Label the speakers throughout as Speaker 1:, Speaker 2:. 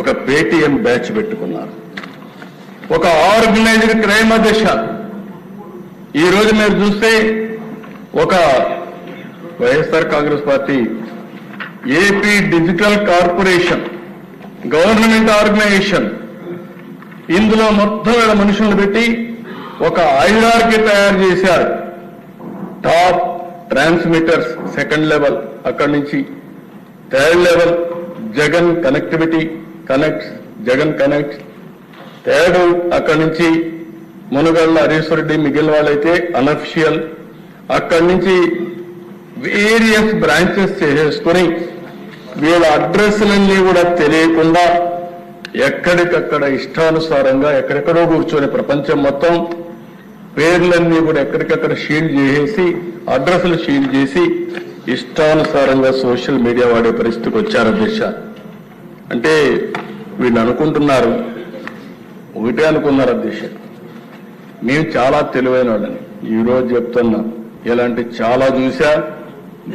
Speaker 1: ఒక Paytm batch పెట్టుకున్నారు. ఒక ఆర్గనైజ్డ్ క్రైమ్ దిశ. ఈ రోజు మీరు చూస్తే ఒక YSR Congress party AP digital corporation government organisation ఇందులో మొత్తం మనుషులను పెట్టి ఒక హైరార్కీ తయారు చేశారు. టాప్ ట్రాన్స్మిటర్స్ సెకండ్ లెవెల్, అక్కడి నుంచి third level Jagan connectivity connects, Jagan connect, third అక్కడి నుంచి మునగళ్ళ హరీశ్వర రెడ్డి, మిగిలిన వాళ్ళైతే అనఫిషియల్. అక్కడి నుంచి వేరియస్ బ్రాంచెస్ చేసేసుకుని వీళ్ళ అడ్రస్లన్నీ కూడా తెలియకుండా ఎక్కడికక్కడ ఇష్టానుసారంగా ఎక్కడెక్కడో కూర్చొని ప్రపంచం మొత్తం పేర్లన్నీ కూడా ఎక్కడికక్కడ షీల్డ్ చేసేసి, అడ్రస్లు షీల్డ్ చేసి ఇష్టానుసారంగా సోషల్ మీడియా వాడే పరిస్థితికి వచ్చారు అధ్యక్ష. అంటే వీళ్ళు అనుకుంటున్నారు, ఒకటే అనుకున్నారు అధ్యక్ష, మేము చాలా తెలివైన వాళ్ళని. ఈరోజు చెప్తున్నా, ఇలాంటి చాలా చూసా.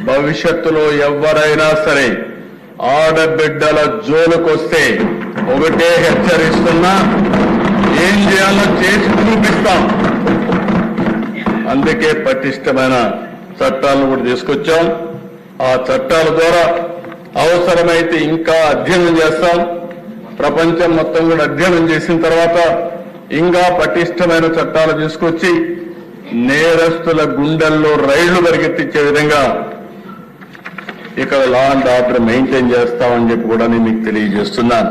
Speaker 1: భవిష్యత్తులో ఎవరైనా సరే ఆడబిడ్డల జోలుకొస్తే ఒకటే హెచ్చరిస్తున్నా, ఏం చేయాలో చేసి చూపిస్తాం. అందుకే పటిష్టమైన చట్టాలను కూడా తీసుకొచ్చాం. ఆ చట్టాల ద్వారా అవసరమైతే ఇంకా అధ్యయనం చేస్తాం. ప్రపంచం మొత్తం కూడా అధ్యయనం చేసిన తర్వాత ఇంకా పటిష్టమైన చట్టాలు తీసుకొచ్చి నేరస్తుల గుండెల్లో రైళ్లు పరిగెత్తించే విధంగా ఇక్కడ లా అండ్ ఆర్డర్ మెయింటైన్ చేస్తామని చెప్పి కూడా నేను మీకు తెలియజేస్తున్నాను.